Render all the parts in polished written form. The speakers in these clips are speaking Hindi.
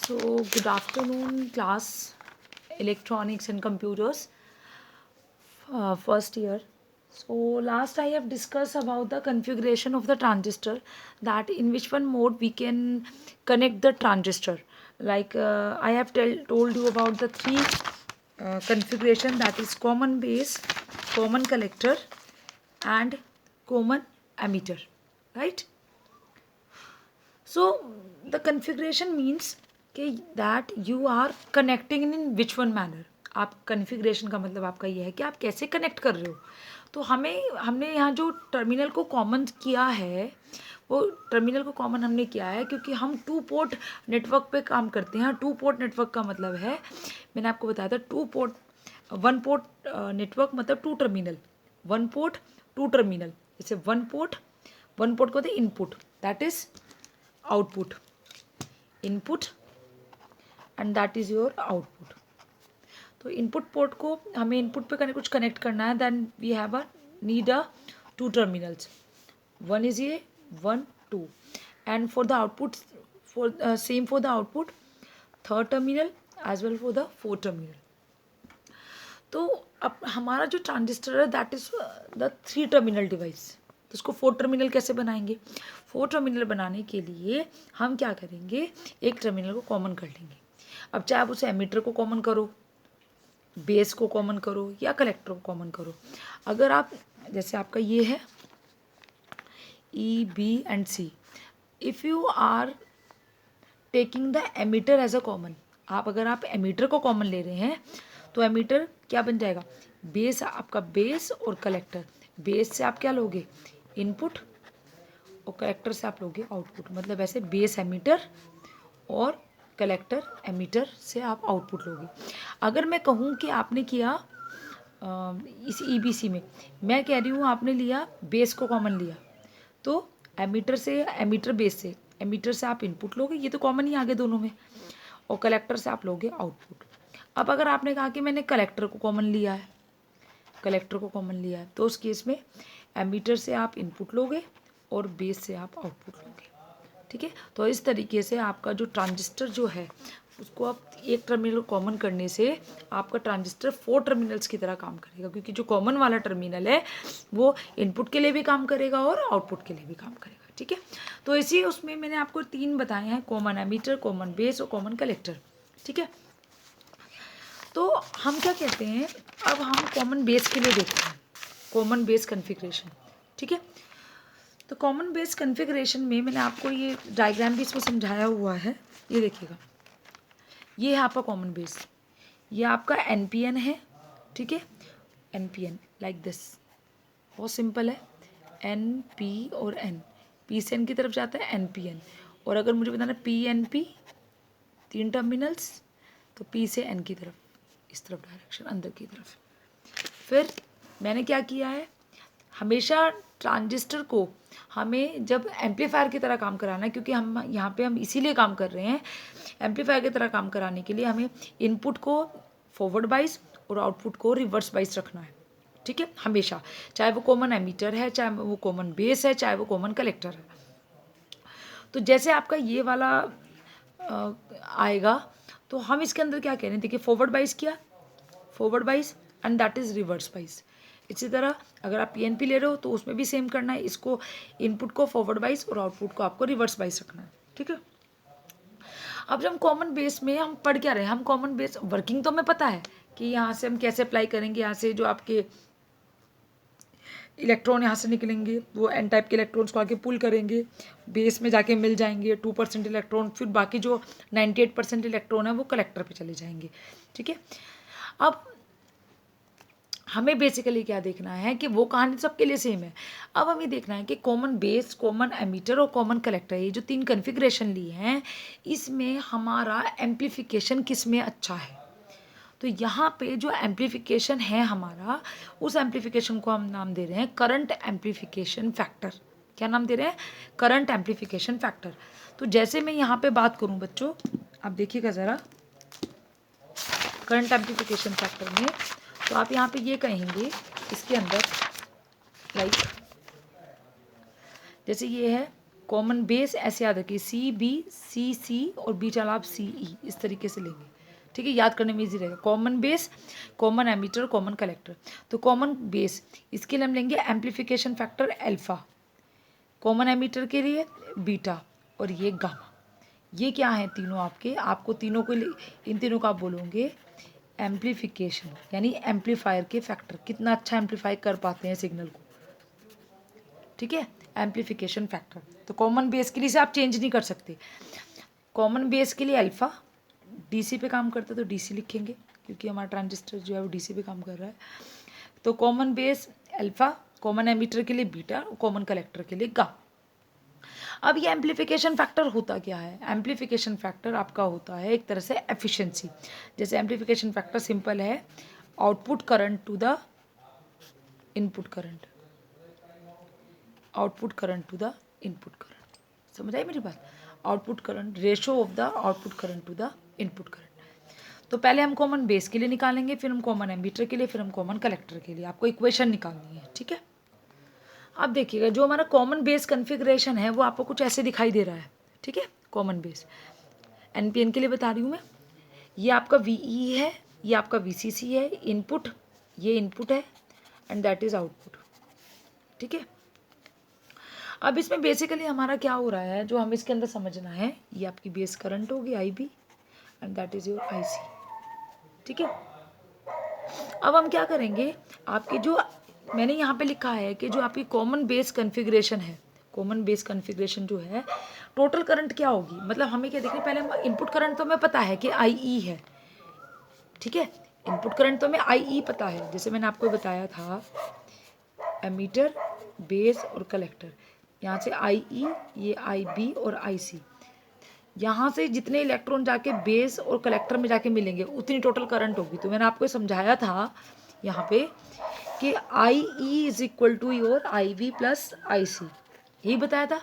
So, good afternoon, class electronics and computers, first year. So, last I have discussed about the configuration of the transistor, that in which one mode we can connect the transistor. Like I have told you about the three configuration, that is common base, common collector, and common emitter, right? So the configuration means कि that you are connecting in which one manner. आप कन्फिग्रेशन का मतलब आपका ये है कि आप कैसे कनेक्ट कर रहे हो. तो हमने यहाँ जो टर्मिनल को कॉमन किया है, वो टर्मिनल को कॉमन हमने किया है क्योंकि हम टू पोर्ट नेटवर्क पे काम करते हैं. टू पोर्ट नेटवर्क का मतलब है, मैंने आपको बताया था, two port, one port network मतलब two terminal, one port two terminal. जैसे वन पोर्ट को होते input, that is output, input and that is your output. तो इनपुट पोर्ट को हमें इनपुट पे कुछ कनेक्ट करना है, then we have a need a two terminals, one is ये, one two, and for the output, for same for the output, third terminal as well for the fourth terminal. तो अब हमारा जो ट्रांजिस्टर है that is the three terminal device. तो उसको फोर टर्मिनल कैसे बनाएंगे? फोर टर्मिनल बनाने के लिए हम क्या करेंगे, एक टर्मिनल को कॉमन कर लेंगे. अब चाहे आप उसे एमीटर को कॉमन करो, बेस को कॉमन करो, या कलेक्टर को कॉमन करो. अगर आप, जैसे आपका ये है E B and C, if you are taking the ammeter as a common, अगर आप एमीटर को कॉमन ले रहे हैं तो एमीटर क्या बन जाएगा, बेस, आपका बेस और कलेक्टर. बेस से आप क्या लोगे, इनपुट, और कलेक्टर से आप लोगे आउटपुट. मतलब ऐसे बेस एमीटर और कलेक्टर एमीटर से आप आउटपुट लोगे. अगर मैं कहूँ कि आपने किया इस ईबीसी में, मैं कह रही हूँ आपने लिया बेस को कॉमन लिया, तो एमीटर से, एमीटर बेस से, एमीटर से आप इनपुट लोगे, ये तो कॉमन ही आगे दोनों में, और कलेक्टर से आप लोगे आउटपुट. अब अगर आपने कहा कि मैंने कलेक्टर को कॉमन लिया है, कलेक्टर को कॉमन लिया है, तो उस केस में एमीटर से आप इनपुट लोगे और बेस से आप आउटपुट लोगे. ठीक है. तो इस तरीके से आपका जो ट्रांजिस्टर जो है उसको आप एक टर्मिनल कॉमन करने से आपका ट्रांजिस्टर फोर टर्मिनल्स की तरह काम करेगा, क्योंकि जो कॉमन वाला टर्मिनल है वो इनपुट के लिए भी काम करेगा और आउटपुट के लिए भी काम करेगा. ठीक है. तो इसी उसमें मैंने आपको तीन बताए हैं, कॉमन एमीटर, कॉमन बेस और कॉमन कलेक्टर. ठीक है. तो हम क्या कहते हैं, अब हम कॉमन बेस के लिए देखते हैं, कॉमन बेस कन्फिग्रेशन. ठीक है. तो कॉमन बेस कन्फिग्रेशन में मैंने आपको ये डायग्राम भी इसमें समझाया हुआ है, ये देखिएगा. ये है आपका कॉमन बेस, ये आपका NPN है. ठीक है. NPN लाइक दिस, बहुत सिंपल है. NP और N, P से N की तरफ जाता है NPN. और अगर मुझे बताना PNP, तीन टर्मिनल्स, तो P से N की तरफ, इस तरफ डायरेक्शन, अंदर की तरफ. फिर मैंने क्या किया है, हमेशा ट्रांजिस्टर को हमें जब एम्पलीफायर की तरह काम कराना है, क्योंकि हम यहाँ पे हम इसीलिए काम कर रहे हैं, एम्पलीफायर की तरह काम कराने के लिए हमें इनपुट को फॉरवर्ड बाइस और आउटपुट को रिवर्स बाइस रखना है. ठीक है. हमेशा, चाहे वो कॉमन एमीटर है, चाहे वो कॉमन बेस है, चाहे वो कॉमन कलेक्टर है. तो जैसे आपका ये वाला आएगा, तो हम इसके अंदर क्या कह रहे हैं, देखिए, फॉरवर्ड बाइस किया, फॉरवर्ड बाइस एंड दैट इज रिवर्स बाइस. इसी तरह अगर आप PNP ले रहे हो तो उसमें भी सेम करना है, इसको इनपुट को फॉरवर्ड बाइस और आउटपुट को आपको रिवर्स बाइस रखना है. ठीक है. अब जब हम कॉमन बेस में हम पढ़ क्या रहे हैं, हम कॉमन बेस वर्किंग तो हमें पता है कि यहाँ से हम कैसे अप्लाई करेंगे. यहाँ से जो आपके इलेक्ट्रॉन यहाँ से निकलेंगे, वो N टाइप के इलेक्ट्रॉन्स को आगे पुल करेंगे, बेस में जाके मिल जाएंगे 2% इलेक्ट्रॉन, फिर बाकी जो 98% इलेक्ट्रॉन है वो कलेक्टर पे चले जाएंगे. ठीक है. अब हमें बेसिकली क्या देखना है कि वो कहानी सबके लिए सेम है. अब हमें देखना है कि कॉमन बेस, कॉमन एमीटर और कॉमन कलेक्टर, ये जो तीन कन्फिग्रेशन लिए हैं, इसमें हमारा एम्प्लीफिकेशन किस में अच्छा है. तो यहाँ पे जो एम्प्लीफिकेशन है हमारा, उस एम्प्लीफिकेशन को हम नाम दे रहे हैं करंट एम्प्लीफिकेशन फैक्टर. क्या नाम दे रहे हैं, करंट एम्प्लीफिकेशन फैक्टर. तो जैसे मैं यहाँ पे बात करूँ बच्चों, आप देखिएगा ज़रा, करंट एम्प्लीफिकेशन फैक्टर में, तो आप यहाँ पे ये कहेंगे इसके अंदर, लाइक जैसे ये है कॉमन बेस ऐसे याद रखिए, सी बी सी सी और बीच वाला आप सी ई, इस तरीके से लेंगे, ठीक है, याद करने में इजी रहेगा। Common base, common ammeter, common collector. तो कॉमन बेस, इसके लिए हम लेंगे amplification factor alpha, common ammeter के लिए बीटा, और ये गामा। ये क्या है तीनों आपके, आपको तीनों को इन तीनों का आप बोलोगे एम्पलीफिकेशन, यानी एम्पलीफायर के फैक्टर, कितना अच्छा एम्पलीफाई कर पाते हैं सिग्नल को, ठीक है, एम्पलीफिकेशन फैक्टर। तो कॉमन बेस के लिए से आप चेंज नहीं कर सकते। कॉमन बेस के लिए अल्फा, डीसी पे काम करता है तो डीसी लिखेंगे, क्योंकि हमारा ट्रांजिस्टर जो है वो डीसी पे काम कर रहा है। तो common base alpha, common ammeter के लिए बीटा, कॉमन कलेक्टर के लिए गामा। अब ये एम्पलीफिकेशन फैक्टर होता क्या है? एम्पलीफिकेशन फैक्टर आपका होता है एक तरह से एफिशिएंसी। जैसे एम्पलीफिकेशन फैक्टर सिंपल है, output current to the input current, output current to the input current. समझ आई मेरी बात? Output current, ratio of the output current to the input current. तो पहले हम कॉमन बेस के लिए निकालेंगे, फिर हम कॉमन एमीटर के लिए, फिर हम कॉमन कलेक्टर के लिए। आपको इक्वेशन निकालनी है, ठीक है। अब देखिएगा, जो हमारा कॉमन बेस कन्फिग्रेशन है वो आपको कुछ ऐसे दिखाई दे रहा है, ठीक है। कॉमन बेस एनपीएन के लिए बता रही हूँ मैं। ये आपका वीई है, ये आपका वीसीसी है, इनपुट, ये इनपुट है, एंड दैट इज आउटपुट, ठीक है। अब इसमें बेसिकली हमारा क्या हो रहा है, जो हमें इसके अंदर समझना है, ये आपकी बेस करंट होगी IB, and that is your IC, ठीक है। अब हम क्या करेंगे, आपकी जो मैंने यहाँ पे लिखा है कि जो आपकी कॉमन बेस कॉन्फ़िगरेशन है, कॉमन बेस कॉन्फ़िगरेशन जो है, टोटल करंट क्या होगी, मतलब हमें क्या देखना, पहले इनपुट करंट तो हमें पता है कि आई है, ठीक है। इनपुट करंट तो हमें आई पता है, जैसे मैंने आपको बताया था, एमीटर, बेस और कलेक्टर। यहाँ से आई, ये आई बी और आई सी, यहाँ से जितने इलेक्ट्रॉन जाके बेस और कलेक्टर में जाके मिलेंगे उतनी टोटल करंट होगी। तो मैंने आपको समझाया था यहाँ पे कि I E is equal to your I V plus I C, यही बताया था।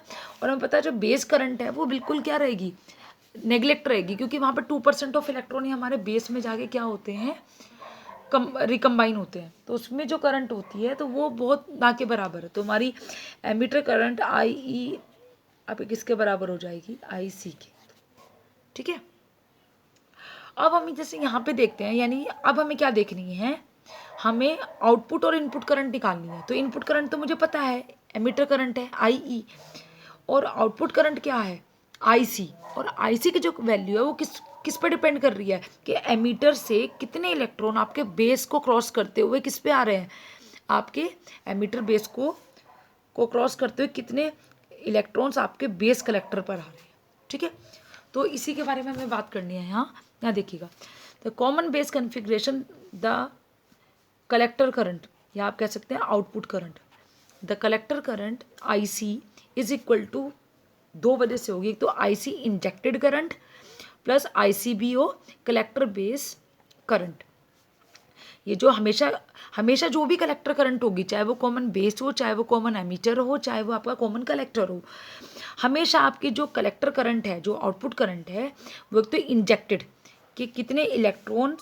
और हमें पता है जो बेस करंट है वो बिल्कुल क्या रहेगी, नेग्लेक्ट रहेगी, क्योंकि वहाँ पर 2% ऑफ इलेक्ट्रॉन ही हमारे बेस में जाके क्या होते हैं, रिकम्बाइन होते हैं। तो उसमें जो करंट होती है तो वो बहुत ना के बराबर है। तो हमारी एमीटर करंट आई ई अब किसके बराबर हो जाएगी, आई सी के, ठीक है। अब हम जैसे यहाँ पे देखते हैं, यानी अब हमें क्या देखनी है, हमें आउटपुट और इनपुट करंट निकालनी है। तो इनपुट करंट तो मुझे पता है, एमीटर करंट है आई ई, और आउटपुट करंट क्या है, आई सी। और आई सी की जो वैल्यू है वो किस पे डिपेंड कर रही है कि एमीटर से कितने इलेक्ट्रॉन आपके बेस को क्रॉस करते हुए किस पे आ रहे हैं, आपके एमीटर बेस को क्रॉस करते हुए कितने इलेक्ट्रॉन्स आपके बेस कलेक्टर पर आ रहे हैं, ठीक है। तो इसी के बारे में हमें बात करनी है। यहाँ देखिएगा, the common base configuration, the collector current, या आप कह सकते हैं output current, the collector current I C is equal to, दो वजह से होगी, एक तो I C injected current plus I C B O collector base current. ये जो हमेशा जो भी कलेक्टर करंट होगी, चाहे वो कॉमन बेस हो, चाहे वो कॉमन एमीटर हो, चाहे वो आपका कॉमन कलेक्टर हो, हमेशा आपकी जो कलेक्टर करंट है, जो आउटपुट करंट है, वो एक तो इंजेक्टेड, कि कितने इलेक्ट्रॉन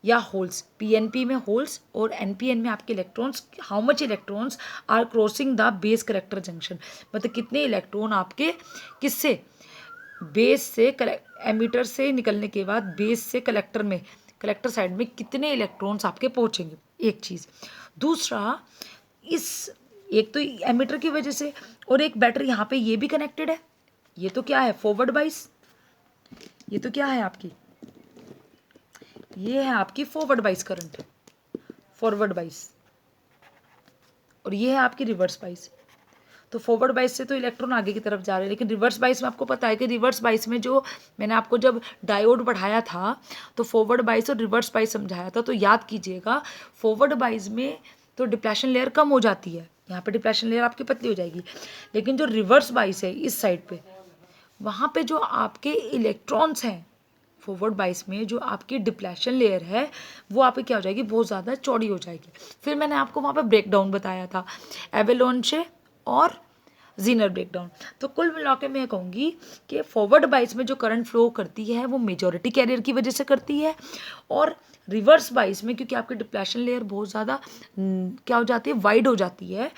या होल्स, पीएनपी में होल्स और एनपीएन में आपके electrons, how much electrons are crossing the base collector junction, मतलब कितने इलेक्ट्रॉन आपके किससे, बेस से, एमीटर से निकलने के बाद बेस से कलेक्टर में, कलेक्टर साइड में कितने इलेक्ट्रॉन्स आपके पहुंचेंगे, एक चीज़। दूसरा, इस एक तो एमीटर की वजह से, और एक बैटरी यहाँ पे ये भी कनेक्टेड है, ये तो क्या है, फॉरवर्ड बाइस, ये तो क्या है आपकी, ये है आपकी फॉरवर्ड बाइस करंट, फॉरवर्ड बाइस, और ये है आपकी रिवर्स बाइस। तो फॉरवर्ड बाइस से तो इलेक्ट्रॉन आगे की तरफ जा रहे हैं, लेकिन रिवर्स बाइस में आपको पता है कि रिवर्स बाइस में जो मैंने आपको जब डायोड बढ़ाया था तो फॉरवर्ड बाइस और रिवर्स बाइस समझाया था, तो याद कीजिएगा, फॉरवर्ड बाइस में तो डिप्लेशन लेयर कम हो जाती है, यहाँ पे डिप्लेशन लेयर आपकी पतली हो जाएगी, लेकिन जो रिवर्स बाइस है इस साइड पे, वहाँ पे जो आपके इलेक्ट्रॉन्स हैं फॉरवर्ड बाइस में, जो आपकी डिप्लेशन लेयर है वो आपकी क्या हो जाएगी, बहुत ज़्यादा चौड़ी हो जाएगी। फिर मैंने आपको वहाँ पे ब्रेकडाउन बताया था, एवेलोंचे और जीनर ब्रेकडाउन। तो कुल मिला के मैं कहूँगी कि फॉरवर्ड बाइस में जो करंट फ्लो करती है वो मेजॉरिटी कैरियर की वजह से करती है, और रिवर्स बाइस में क्योंकि आपकी डिप्लेशन लेयर बहुत ज़्यादा क्या हो जाती है, वाइड हो जाती है,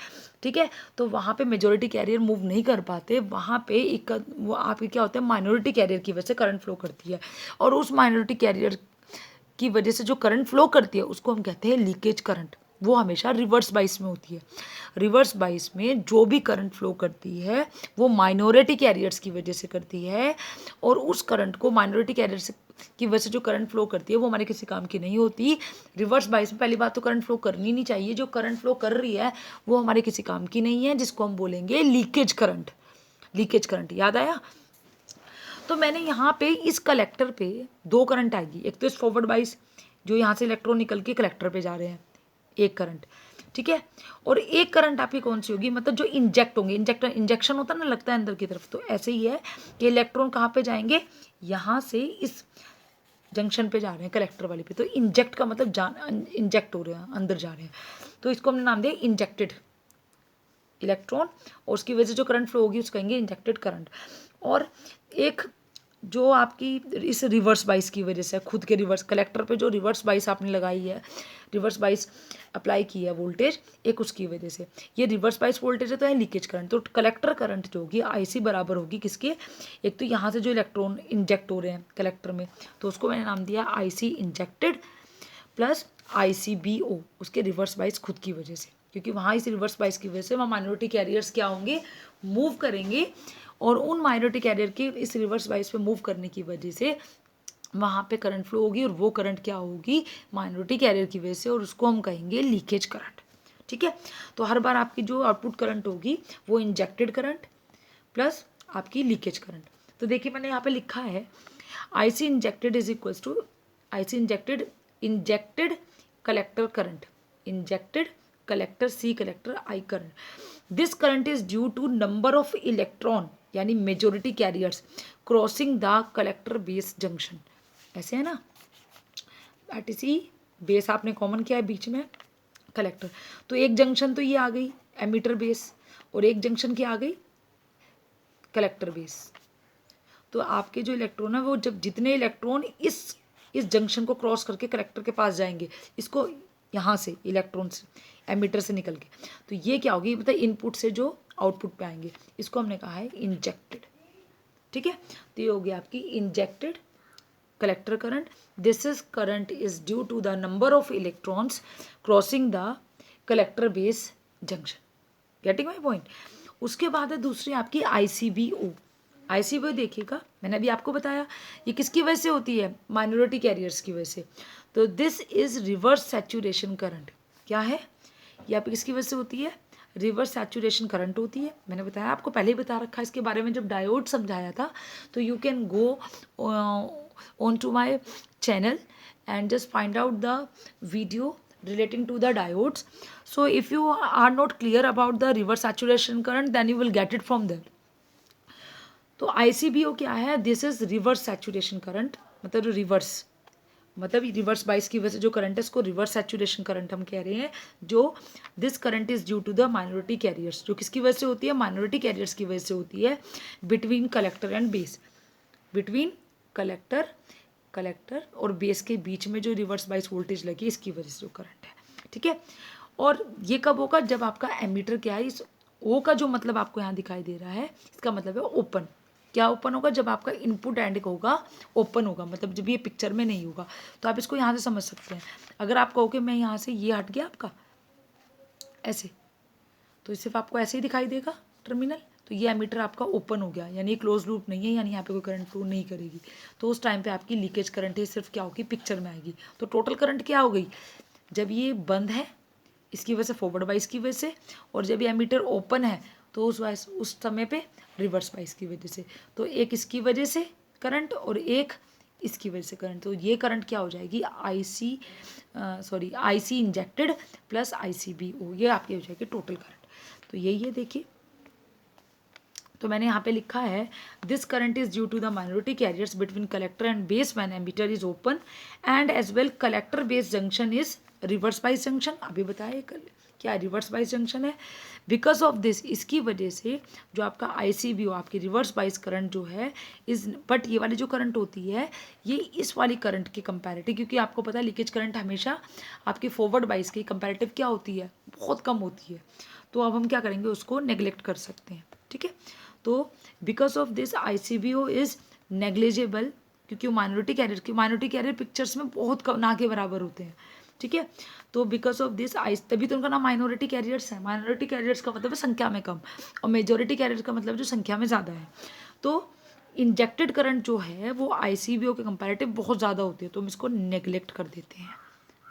ठीक है। तो वहाँ पे मेजोरिटी कैरियर मूव नहीं कर पाते, वहाँ पे एक वो आपके क्या होता है, माइनॉरिटी कैरियर की वजह से करंट फ्लो करती है, और उस माइनॉरिटी कैरियर की वजह से जो करंट फ्लो करती है उसको हम कहते हैं लीकेज करंट। वो हमेशा रिवर्स बाइस में होती है। रिवर्स बाइस में जो भी करंट फ्लो करती है वो माइनॉरिटी कैरियर्स की वजह से करती है, और उस करंट को माइनॉरिटी कैरियर्स की वजह से जो करंट फ्लो करती है वो हमारे किसी काम की नहीं होती। रिवर्स बाइस में पहली बात तो करंट फ्लो करनी नहीं चाहिए, जो करंट फ्लो कर रही है वो हमारे किसी काम की नहीं है, जिसको हम बोलेंगे लीकेज करंट। लीकेज करंट याद आया। तो मैंने यहाँ पे इस कलेक्टर पे दो करंट आएगी, एक तो इस फॉरवर्ड बाइस जो यहाँ से इलेक्ट्रॉन निकल के कलेक्टर पे जा रहे हैं, एक करंट, ठीक है। और एक करंट आपकी कौन सी होगी, मतलब जो इंजेक्ट होंगे, इंजेक्शन होता है ना, लगता है अंदर की तरफ, तो ऐसे ही है कि इलेक्ट्रॉन कहाँ पे जाएंगे, यहाँ से इस जंक्शन पे जा रहे हैं कलेक्टर वाले पे, तो इंजेक्ट का मतलब इंजेक्ट हो रहे हैं, अंदर जा रहे हैं, तो इसको हमने नाम दिया इंजेक्टेड इलेक्ट्रॉन, और उसकी वजह से जो करंट फ्लो होगी उसको कहेंगे इंजेक्टेड करंट। और एक जो आपकी इस रिवर्स बाइस की वजह से, खुद के रिवर्स कलेक्टर पे जो रिवर्स बाइस आपने लगाई है, रिवर्स बाइस अप्लाई की है वोल्टेज, एक उसकी वजह से ये रिवर्स बाइस वोल्टेज है, तो है लीकेज करंट। तो कलेक्टर करंट जो होगी IC बराबर होगी किसके, एक तो यहाँ से जो इलेक्ट्रॉन इंजेक्ट हो रहे हैं कलेक्टर में, तो उसको मैंने नाम दिया IC इंजेक्टेड प्लस ICBO, उसके रिवर्स बाइस खुद की वजह से, क्योंकि वहाँ इस रिवर्स बाइस की वजह से वहाँ माइनॉरिटी कैरियर्स क्या होंगे, मूव करेंगे, और उन माइनॉरिटी कैरियर के इस रिवर्स बाइस पे मूव करने की वजह से वहाँ पे करंट फ्लो होगी, और वो करंट क्या होगी, माइनॉरिटी कैरियर की वजह से, और उसको हम कहेंगे लीकेज करंट। ठीक है। तो हर बार आपकी जो आउटपुट करंट होगी वो इंजेक्टेड करंट प्लस आपकी लीकेज करंट। तो देखिए मैंने यहाँ पे लिखा है IC injected is equals to IC injected collector current, injected collector C collector I current. This current is due to number of electron यानी majority carriers crossing the collector base junction, ऐसे है ना, दैट इज ई बेस आपने कॉमन किया है बीच में कलेक्टर, तो एक जंक्शन तो ये आ गई एमीटर बेस, और एक जंक्शन क्या आ गई कलेक्टर बेस। तो आपके जो इलेक्ट्रॉन है वो जब जितने इलेक्ट्रॉन इस जंक्शन को क्रॉस करके कलेक्टर के पास जाएंगे, इसको यहाँ से इलेक्ट्रॉन से एमीटर से निकल के, तो ये क्या होगी, मतलब इनपुट से जो आउटपुट पे आएंगे, इसको हमने कहा है इंजेक्टेड। ठीक है। तो ये हो गया आपकी injected collector current. This is current is due to the number of electrons crossing the collector base junction. Getting my point. उसके बाद है दूसरी आपकी ICBO। ICBO देखिएगा, मैंने अभी आपको बताया ये किसकी वजह से होती है, माइनॉरिटी कैरियर्स की वजह से। तो this is reverse saturation current. क्या है ये, आप किसकी वजह से होती है, रिवर्स सैचुरेशन करंट होती है। मैंने बताया आपको, पहले ही बता रखा है इसके बारे में जब डायोड समझाया था, तो you can go on to my channel and just find out the video relating to the diodes. So if you are not clear about the reverse saturation current, then you will get it from there. तो ICBO क्या है, this is reverse saturation current, मतलब रिवर्स बाइस की वजह से जो करंट है इसको रिवर्स सैचुरेशन करंट हम कह रहे हैं। जो this current is due to the minority carriers, जो किसकी वजह से होती है, माइनॉरिटी कैरियर्स की वजह से होती है, between collector and base, between collector और बेस के बीच में जो रिवर्स बाइस वोल्टेज लगी इसकी वजह से जो करंट है। ठीक है। और ये कब होगा, जब आपका एमीटर क्या है, इस O का जो मतलब आपको यहाँ दिखाई दे रहा है, इसका मतलब है ओपन। क्या ओपन होगा, जब आपका इनपुट एंड होगा ओपन होगा, मतलब जब ये पिक्चर में नहीं होगा। तो आप इसको यहाँ से समझ सकते हैं, अगर आप कहो कि मैं यहाँ से ये हट गया आपका ऐसे, तो सिर्फ आपको ऐसे ही दिखाई देगा टर्मिनल, तो ये एमीटर आपका ओपन हो गया, यानी क्लोज लूप नहीं है, यानी यहाँ पे कोई करंट फ्लो नहीं करेगी। तो उस टाइम पे आपकी लीकेज करंट है सिर्फ क्या होगी, पिक्चर में आएगी। तो टोटल करंट क्या हो गई, जब ये बंद है इसकी वजह से फॉरवर्ड बाइस की वजह से, और जब ये एमीटर ओपन है तो उस समय पे रिवर्स बाइस की वजह से। तो एक इसकी वजह से करंट और एक इसकी वजह से करंट, तो ये करंट क्या हो जाएगी, IC इंजेक्टेड प्लस ICBO, ये आपकी हो जाएगी टोटल करंट। तो यही है देखिए, तो मैंने यहाँ पे लिखा है this current is due to the minority carriers between collector and base when emitter is open, and as well collector base junction is reverse bias junction. अभी बताया क्या रिवर्स बाइस जंक्शन है। बिकॉज ऑफ दिस, इसकी वजह से जो आपका ICBO आपकी रिवर्स बाइस करंट जो है इस, बट ये वाली जो करंट होती है ये इस वाली करंट के कंपैरेटिव, क्योंकि आपको पता है लीकेज करंट हमेशा आपकी फॉरवर्ड बाइस की कंपैरेटिव क्या होती है, बहुत कम होती है। तो अब हम क्या करेंगे, उसको नेग्लेक्ट कर सकते हैं, ठीक है। तो because of this ICBO is negligible, क्योंकि वो माइनॉरिटी कैरियर पिक्चर्स में बहुत कम, ना के बराबर होते हैं, ठीक है। तो बिकॉज ऑफ दिस तभी तो उनका नाम माइनॉरिटी कैरियर्स है। माइनॉरिटी कैरियर्स का मतलब है संख्या में कम, और मेजोरिटी कैरियर का मतलब जो संख्या में ज़्यादा है। तो इंजेक्टेड करंट जो है वो ICBO के कंपैरेटिव बहुत ज़्यादा होती है, तो हम इसको नेग्लेक्ट कर देते हैं,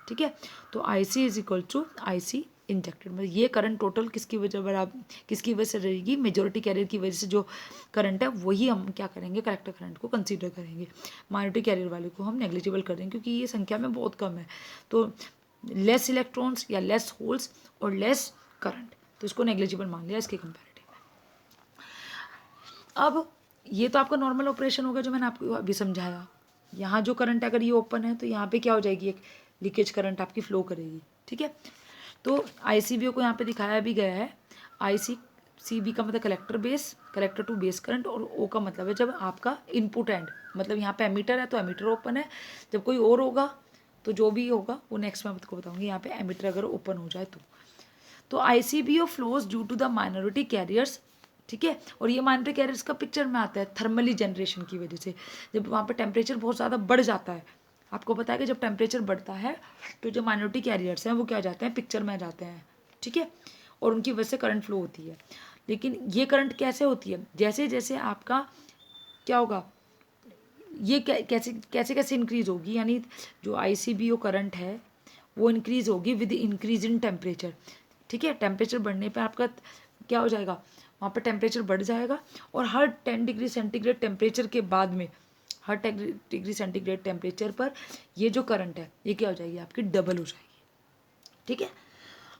ठीक है। तो IC is equal to IC injected, मतलब ये करंट टोटल किसकी वजह से रहेगी, मेजोरिटी कैरियर की वजह से जो करंट है वही हम क्या करेंगे, कलेक्टर करंट को कंसीडर करेंगे। माइनॉरिटी कैरियर वाले को हम नेग्लिजिबल कर देंगे क्योंकि ये संख्या में बहुत कम है, तो लेस इलेक्ट्रॉन्स या लेस होल्स और लेस करंट, तो इसको नेग्लिजिबल मान लिया इसके कंपैरेटिव। अब ये तो आपका नॉर्मल ऑपरेशन होगा जो मैंने आपको अभी समझाया। यहाँ जो करंट अगर ये ओपन है तो यहाँ पे क्या हो जाएगी, एक लीकेज करंट आपकी फ्लो करेगी, ठीक है। तो ICBO को यहाँ पे दिखाया भी गया है। ICB का मतलब कलेक्टर टू बेस करंट, और O का मतलब है जब आपका इनपुट एंड, मतलब यहाँ पे एमीटर है तो एमीटर ओपन है, जब कोई और होगा तो जो भी होगा वो नेक्स्ट मैं आपको बताऊंगी। यहाँ पे एमीटर अगर ओपन हो जाए तो ICBO flows due to the minority carriers, ठीक है। और ये माइनॉरिटी कैरियर्स का पिक्चर में आता है थर्मली जनरेशन की वजह से, जब वहाँ पे टेम्परेचर बहुत ज़्यादा बढ़ जाता है। आपको पता है कि जब टेम्परेचर बढ़ता है तो जो माइनॉरिटी कैरियर्स हैं वो क्या जाते हैं, पिक्चर में आ जाते हैं, ठीक है, और उनकी वजह से करंट फ्लो होती है। लेकिन ये करंट कैसे होती है, जैसे जैसे आपका क्या होगा, ये कैसे इंक्रीज होगी, यानी जो ICBO करंट है वो इंक्रीज होगी विद इंक्रीज इन टेम्परेचर, ठीक है। टेम्परेचर बढ़ने पे आपका क्या हो जाएगा, वहाँ पे टेम्परेचर बढ़ जाएगा, और हर 10 डिग्री सेंटीग्रेड टेम्परेचर के बाद में, हर 10 डिग्री सेंटीग्रेड टेम्परेचर पर ये जो करंट है ये क्या हो जाएगी, आपकी डबल हो जाएगी, ठीक है।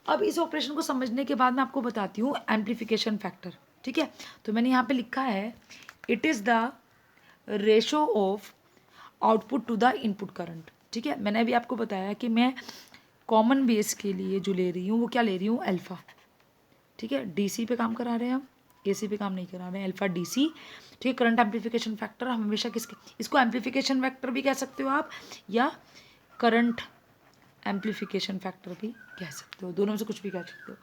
अब इस ऑपरेशन को समझने के बाद मैं आपको बताती हूँ एम्प्लीफिकेशन फैक्टर, ठीक है। तो मैंने यहाँ पे लिखा है it is the ratio of output to the input current, ठीक है। मैंने अभी आपको बताया कि मैं कॉमन बेस के लिए जो ले रही हूँ वो क्या ले रही हूँ, अल्फ़ा, ठीक है। DC पे काम करा रहे हैं हम, AC पे काम नहीं करा रहे हैं, अल्फ़ा DC, ठीक है। करंट एम्प्लीफिकेशन फैक्टर हम हमेशा इसको एम्प्लीफिकेशन फैक्टर भी कह सकते हो आप, या करंट एम्प्लीफिकेशन फैक्टर भी कह सकते हो, दोनों में से कुछ भी कह सकते हो,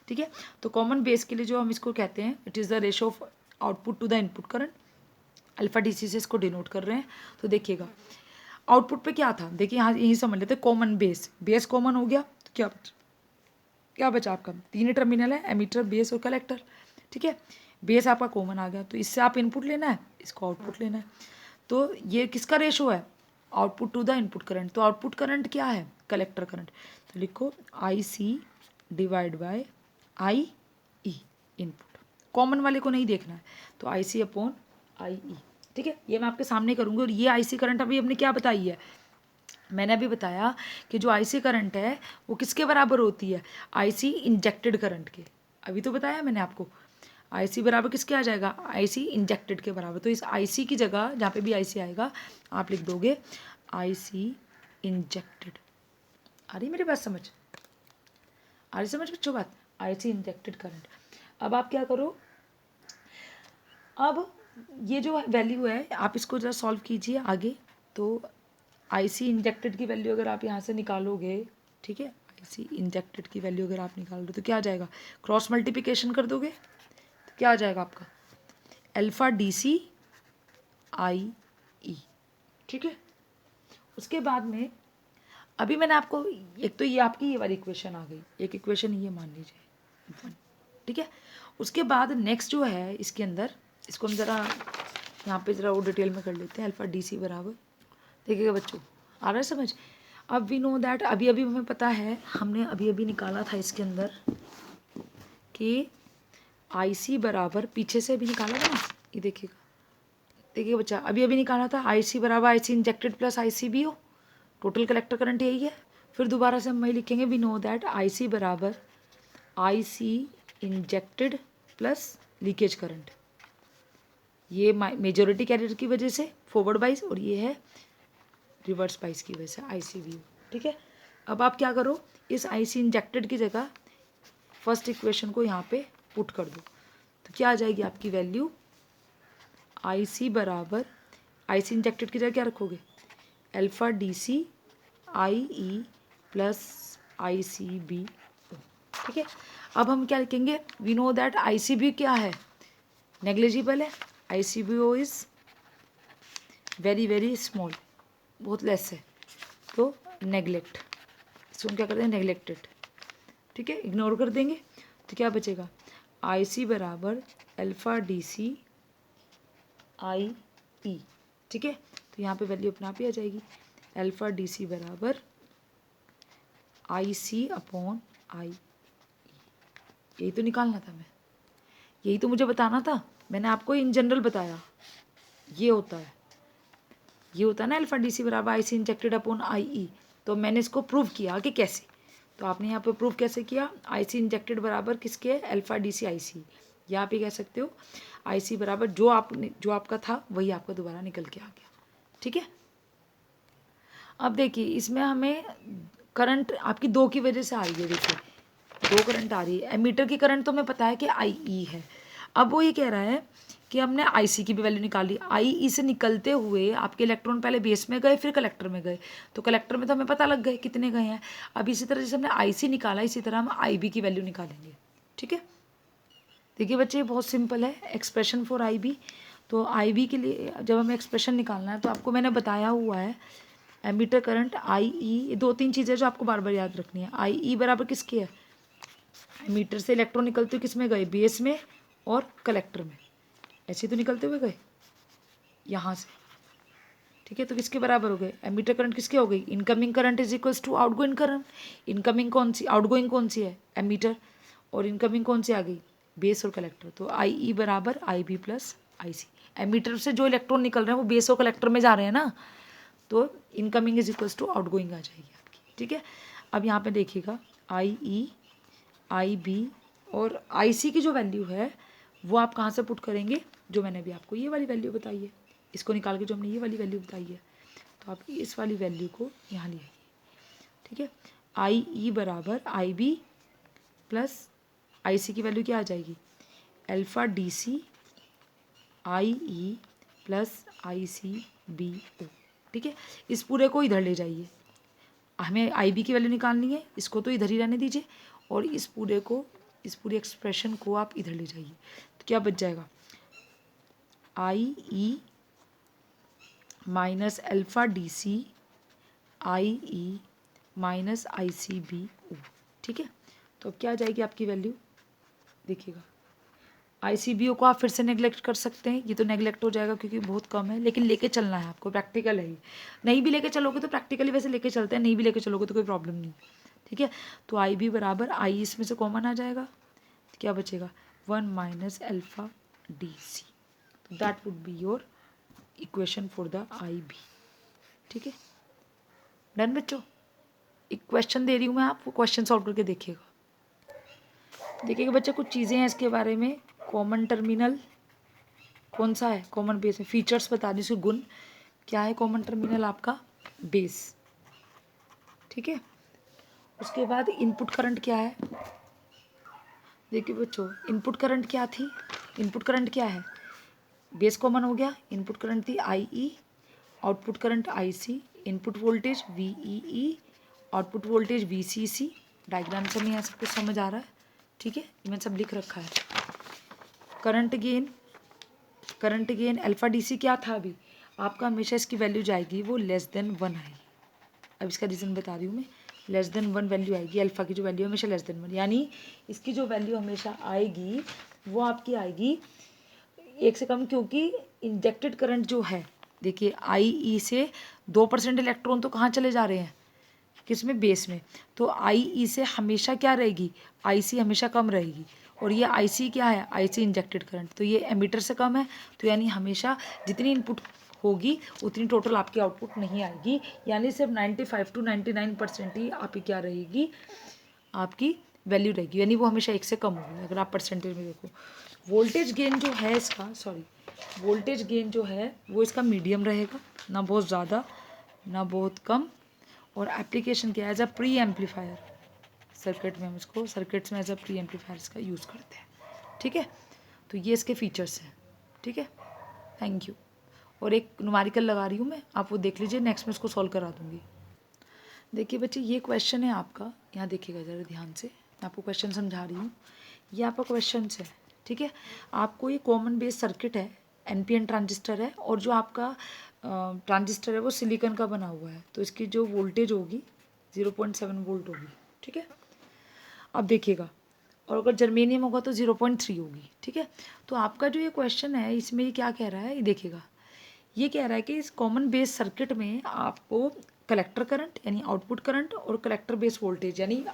ठीक है। तो कॉमन बेस के लिए जो हम इसको कहते हैं, it is the ratio of output to the input current, alpha DC से इसको डिनोट कर रहे हैं। तो देखिएगा आउटपुट पे क्या था, देखिए यहाँ यही समझ लेते हैं, कॉमन बेस कॉमन हो गया तो क्या बचा आपका, 3 टर्मिनल है, एमीटर, बेस और कलेक्टर, ठीक है। बेस आपका कॉमन आ गया, तो इससे आप इनपुट लेना है, इसको आउटपुट लेना है। तो ये किसका रेशो है, output to the input current. तो आउटपुट करंट क्या है, कलेक्टर करंट, तो लिखो IC divide by IE input, common वाले को नहीं देखना है, तो IC अपॉन IE, ठीक है। ये मैं आपके सामने करूँगी। और ये IC करंट अभी हमने क्या बताई है, मैंने अभी बताया कि जो IC करंट है वो किसके बराबर होती है, IC इंजेक्टेड करंट के, अभी तो बताया मैंने आपको। IC बराबर किसके आ जाएगा, IC इंजेक्टेड के बराबर। तो इस IC की जगह जहाँ पे भी IC आएगा आप लिख दोगे IC इंजेक्टेड। आ रही मेरी बात समझ, आ रही समझ बच्चों बात, IC इंजेक्टेड करंट। अब आप क्या करो, अब ये जो वैल्यू है आप इसको जरा सॉल्व कीजिए आगे। तो IC इंजेक्टेड की वैल्यू अगर आप यहाँ से निकालोगे, ठीक है, IC इंजेक्टेड की वैल्यू अगर आप निकाल दो तो क्या आ जाएगा, क्रॉस मल्टीप्लिकेशन कर दोगे तो क्या आ जाएगा आपका, अल्फ़ा DC IE, ठीक है। उसके बाद में अभी मैंने आपको, एक तो ये आपकी ये वाली इक्वेशन आ गई, एक इक्वेशन ये मान लीजिए, ठीक है। उसके बाद नेक्स्ट जो है इसके अंदर, इसको हम ज़रा यहाँ पे ज़रा और डिटेल में कर लेते हैं। अल्फ़ा DC बराबर, देखिएगा बच्चों आ रहा है समझ। अब वी नो दैट, अभी हमें पता है, हमने अभी निकाला था इसके अंदर कि IC बराबर, पीछे से भी निकाला था ना, ये देखिए बच्चा, अभी निकाला था IC बराबर IC injected plus ICBO, total collector current यही है। फिर दोबारा से हम वही लिखेंगे, वी नो दैट IC बराबर IC injected plus leakage current, ये मेजोरिटी कैरियर की वजह से फॉरवर्ड बाइस, और ये है रिवर्स बाइस की वजह से ICBO, ठीक है। अब आप क्या करो, इस IC इंजेक्टेड की जगह फर्स्ट इक्वेशन को यहाँ पे पुट कर दो, तो क्या आ जाएगी आपकी वैल्यू, आई सी बराबर, आई सी इंजेक्टेड की जगह क्या रखोगे, alpha D C I E plus I C B, ठीक है। अब हम क्या लिखेंगे, we know that I C B क्या है, नेग्लिजिबल है, I C B O is very very small, बहुत लेस है, तो नेग्लेक्ट, इसको हम क्या करते हैं, नेग्लेक्टेड, ठीक है, इग्नोर कर देंगे। तो क्या बचेगा, आई सी बराबर अल्फा डी सी आई ई, ठीक है। तो यहाँ पे वैल्यू अपने आप ही आ जाएगी, अल्फा डी सी बराबर आई सी अपॉन आई, यही तो निकालना था मैं, यही तो मुझे बताना था, मैंने आपको इन जनरल बताया, ये होता है, ये होता है ना अल्फा डी सी बराबर आई सी इंजेक्टेड अपॉन आई ई। तो मैंने इसको प्रूव किया कि कैसे, तो आपने यहाँ पे प्रूव कैसे किया, आई सी इंजेक्टेड बराबर किसके, अल्फा डी सी आई सी, या आप ये कह सकते हो आई सी बराबर जो आपका था वही आपका दोबारा निकल के आ गया, ठीक है। अब देखिए इसमें हमें करंट आपकी दो की वजह से आ रही है, देखिए दो करंट आ रही है, एमीटर की करंट तो हमें पता है कि आई ई है। अब वो ये कह रहा है कि हमने आई सी की भी वैल्यू निकाली, आई ई से निकलते हुए आपके इलेक्ट्रॉन पहले बेस में गए फिर कलेक्टर में गए, तो कलेक्टर में तो हमें पता लग गए कितने गए हैं। अब इसी तरह जैसे हमने आई सी निकाला इसी तरह हम आई बी की वैल्यू निकालेंगे, ठीक है। देखिए बच्चे बहुत सिंपल है, एक्सप्रेशन फॉर आई बी। तो आई बी के लिए जब हमें एक्सप्रेशन निकालना है तो आपको मैंने बताया हुआ है एमीटर करंट आई ई, दो तीन चीज़ें जो आपको बार बार याद रखनी है, आई ई बराबर किसकी है, एमीटर से इलेक्ट्रॉन निकलते हुए किस में गए, बेस में और कलेक्टर में, ऐसे तो निकलते हुए गए यहाँ से, ठीक है। तो किसके बराबर हो गए, एमीटर करंट किसके हो गई, incoming current is equals to outgoing current, incoming कौन सी, आउटगोइंग कौन सी है, एमीटर, और इनकमिंग कौन सी आ गई, बेस और कलेक्टर। तो आई ई बराबर आई B plus I C, ammeter से जो इलेक्ट्रॉन निकल रहे हैं वो बेस और कलेक्टर में जा रहे हैं ना, तो incoming is equals to outgoing आ जाएगी आपकी, ठीक है। अब यहाँ पे देखिएगा आई ई आई बी और आई सी की जो वैल्यू है वो आप कहाँ से पुट करेंगे, जो मैंने अभी आपको ये वाली वैल्यू बताई है, इसको निकाल के जो हमने ये वाली वैल्यू बताई है, तो आप इस वाली वैल्यू को यहाँ ले आइए, ठीक है। आई ई बराबर आई बी प्लस आई सी की वैल्यू क्या आ जाएगी, alpha D C I E plus I C B ओ, ठीक है। इस पूरे को इधर ले जाइए, हमें आई बी की वैल्यू निकालनी है, इसको तो इधर ही रहने दीजिए, और इस पूरी एक्सप्रेशन को आप इधर ले जाइए, तो क्या बच जाएगा, आई E minus alpha D C I E minus I C B ओ, ठीक है। तो अब क्या आ जाएगी आपकी वैल्यू, देखिएगा आई सी बी ओ को आप फिर से नेगलेक्ट कर सकते हैं, ये तो नेगलेक्ट हो जाएगा क्योंकि बहुत कम है, लेकिन लेके चलना है आपको, प्रैक्टिकल है ये, नहीं भी लेके चलोगे तो प्रैक्टिकली वैसे लेके चलते हैं, नहीं भी लेके चलोगे तो कोई प्रॉब्लम नहीं, ठीक है। तो आई बी बराबर आई इसमें से कॉमन आ जाएगा, तो क्या बचेगा 1 माइनस अल्फा डी सी, तो that would be your equation for the I B, ठीक है। डन बच्चों, एक क्वेश्चन दे रही हूँ मैं, आपको क्वेश्चन सॉल्व करके देखिएगा। देखिएगा बच्चे कुछ चीज़ें हैं इसके बारे में, कॉमन टर्मिनल कौन सा है, कॉमन बेस में फीचर्स बता दी, इसके गुण क्या है, कॉमन टर्मिनल आपका बेस, ठीक है। उसके बाद इनपुट करंट क्या है, देखिए बच्चों इनपुट करंट क्या थी, इनपुट करंट क्या है, बेस कॉमन हो गया, इनपुट करंट थी I E, output current I C, input voltage V E E, output voltage V C C, diagram से हमें यहाँ सब कुछ समझ आ रहा है, ठीक है, मैंने सब लिख रखा है। Current gain alpha D C क्या था, अभी आपका हमेशा इसकी वैल्यू जाएगी वो लेस देन 1 आएगी, अब इसका रीज़न बता रही हूँ मैं, लेस देन 1 वैल्यू आएगी, अल्फा की जो वैल्यू हमेशा लेस देन 1, यानी इसकी जो वैल्यू हमेशा आएगी वो आपकी आएगी 1 से कम, क्योंकि इंजेक्टेड करंट जो है, देखिए आई ई से 2% इलेक्ट्रॉन तो कहाँ चले जा रहे हैं, किस में, बेस में, तो आई ई से हमेशा क्या रहेगी, आई सी हमेशा कम रहेगी, और ये आई सी क्या है, आई सी इंजेक्टेड करंट, तो ये एमीटर से कम है, तो यानी हमेशा जितनी इनपुट होगी उतनी टोटल आपकी आउटपुट नहीं आएगी, यानी सिर्फ 95 to 99% ही आपकी क्या रहेगी, आपकी वैल्यू रहेगी, यानी वो हमेशा 1 से कम होगी। अगर आप परसेंटेज में देखो, वोल्टेज गेन जो है इसका, वोल्टेज गेन जो है वो इसका मीडियम रहेगा, ना बहुत ज़्यादा ना बहुत कम, और एप्लीकेशन क्या है, as a preamplifier, circuit में हम इसको सर्किट्स में एज अ प्री एम्पलीफायर्स का यूज़ करते हैं। ठीक है, तो ये इसके फीचर्स हैं। ठीक है, थैंक यू। और एक न्यूमेरिकल लगा रही हूँ मैं, आप वो देख लीजिए, नेक्स्ट में इसको सॉल्व करा दूँगी। देखिए बच्चे, ये क्वेश्चन है आपका, यहाँ देखिएगा ज़रा ध्यान से, मैं आपको क्वेश्चन समझा रही हूँ। ये आपका क्वेश्चन है, ठीक है। आपको ये कॉमन बेस सर्किट है, एनपीएन ट्रांजिस्टर है, और जो आपका ट्रांजिस्टर है वो सिलिकॉन का बना हुआ है, तो इसकी जो वोल्टेज होगी 0.7 वोल्ट होगी। ठीक है, अब देखिएगा, और अगर जर्मेनियम होगा तो 0.3 होगी। ठीक है, तो आपका जो ये क्वेश्चन है इसमें ये क्या कह रहा है, ये देखिएगा, ये कह रहा है कि इस कॉमन बेस सर्किट में आपको कलेक्टर करंट यानी आउटपुट करंट और कलेक्टर बेस वोल्टेज यानी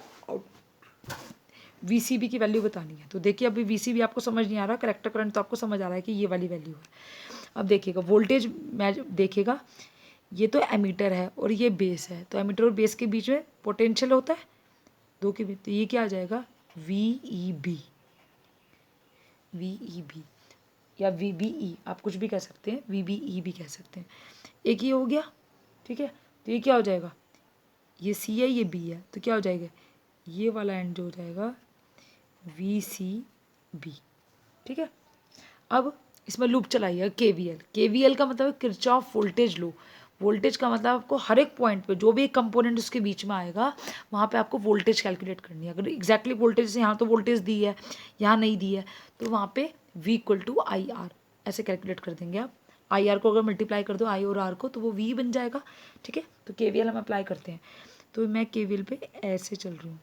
वीसीबी की वैल्यू बतानी है। तो देखिए, अभी वीसीबी आपको समझ नहीं आ रहा, कलेक्टर करंट तो आपको समझ आ रहा है कि ये वाली वैल्यू है। अब देखिएगा वोल्टेज मैं देखिएगा, ये तो एमीटर है और ये बेस है, तो एमीटर और बेस के बीच में पोटेंशियल होता है दो के बीच, तो ये क्या आ जाएगा, VEB, VEB या VBE, आप कुछ भी कह सकते हैं, VBE भी कह सकते हैं। एक ही हो गया। ठीक है, तो ये क्या हो जाएगा, ये C है, ये B है, तो क्या हो जाएगा, ये वाला एंड जो हो जाएगा VCB। ठीक है, अब इसमें लूप चलाइए KVL। KVL का मतलब है किरचॉफ वोल्टेज लॉ। वोल्टेज का मतलब आपको हर एक पॉइंट पे जो भी एक कंपोनेंट उसके बीच में आएगा वहाँ पे आपको वोल्टेज कैलकुलेट करनी है। अगर एग्जैक्टली वोल्टेज से यहाँ तो वोल्टेज दी है, यहाँ नहीं दी है, तो वहाँ पे V = IR ऐसे कैलकुलेट कर देंगे आप। IR को अगर मल्टीप्लाई कर दो I और R को, तो वो V बन जाएगा। ठीक है, तो KVL हम अप्लाई करते हैं, तो मैं KVL पे ऐसे चल रही हूँ।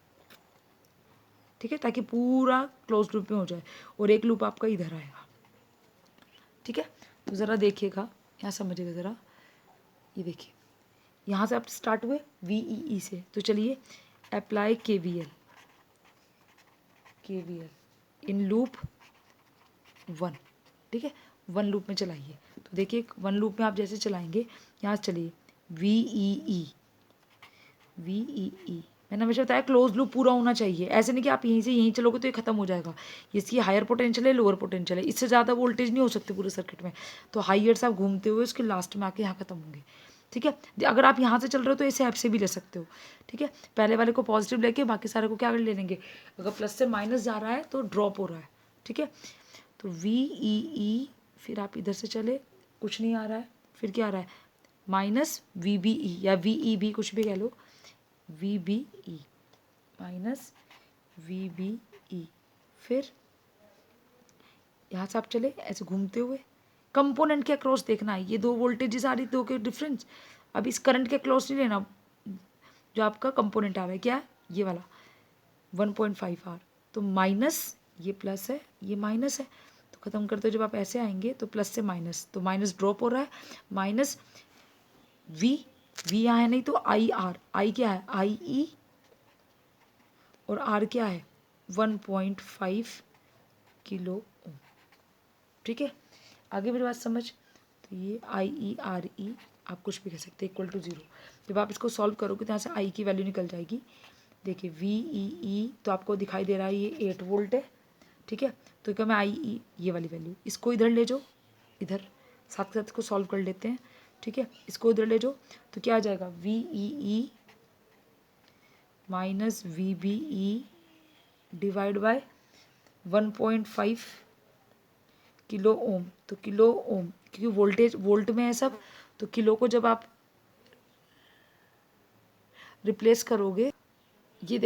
ठीक है, ताकि पूरा क्लोज लूप में हो जाए, और एक लूप आपका इधर आएगा। ठीक है, तो ज़रा देखिएगा, यहाँ समझिएगा ज़रा, ये देखिए, यहाँ से आप स्टार्ट हुए VEE से, तो चलिए अप्लाई KVL इन लूप 1। ठीक है, 1 लूप में चलाइए, तो देखिए 1 लूप में आप जैसे चलाएंगे, यहाँ से चलिए VEE। मैंने हमेशा बताया क्लोज लूप पूरा होना चाहिए, ऐसे नहीं कि आप यहीं से यहीं चलोगे तो ये खत्म हो जाएगा। इसकी हायर पोटेंशियल है, लोअर पोटेंशियल है, इससे ज़्यादा वोल्टेज नहीं हो सकते पूरे सर्किट में, तो हाइयर से आप घूमते हुए उसके लास्ट में आके यहाँ खत्म होंगे। ठीक है, अगर आप यहाँ से चल रहे हो तो इसे ऐप से भी ले सकते हो। ठीक है, पहले वाले को पॉजिटिव लेके बाकी सारे को क्या कर ले लेंगे, अगर प्लस से माइनस जा रहा है तो ड्रॉप हो रहा है। ठीक है, तो VEE, फिर आप इधर से चले, कुछ नहीं आ रहा है, फिर क्या आ रहा है, माइनस VBE या VEB, कुछ भी कह लो, VBE माइनस VBE, फिर यहाँ से आप चले ऐसे घूमते हुए, कंपोनेंट के अक्रॉस देखना है, ये दो वोल्टेजेस आ रही, दो के डिफरेंस। अब इस करंट के अक्रॉस नहीं लेना, जो आपका कंपोनेंट आ रहा है क्या है, ये वाला 1.5 R, तो माइनस, ये प्लस है, ये माइनस है, तो ख़त्म करते जब आप ऐसे आएंगे तो प्लस से माइनस, तो माइनस ड्रॉप हो रहा है, माइनस V यहाँ है नहीं, तो IR, I क्या है, IE, और R क्या है 1.5 किलो ओम। ठीक है, आगे मेरी बात समझ, तो ये IERE आप कुछ भी कह सकते हैं, =0। जब आप इसको सॉल्व करोगे तो यहाँ से I की वैल्यू निकल जाएगी। देखिए VEE तो आपको दिखाई दे रहा है ये 8 वोल्ट है। ठीक है, तो क्या, मैं IE ये वाली वैल्यू, इसको इधर ले जाओ, इधर साथ के साथ इसको सॉल्व कर लेते हैं। ठीक है, इसको इधर ले जाओ, तो क्या आ जाएगा, VEE minus VBE divide by 1.5 kilo ohm. तो किलो ओम, क्योंकि वोल्टेज वोल्ट में है सब, तो किलो को जब आप रिप्लेस करोगे, ये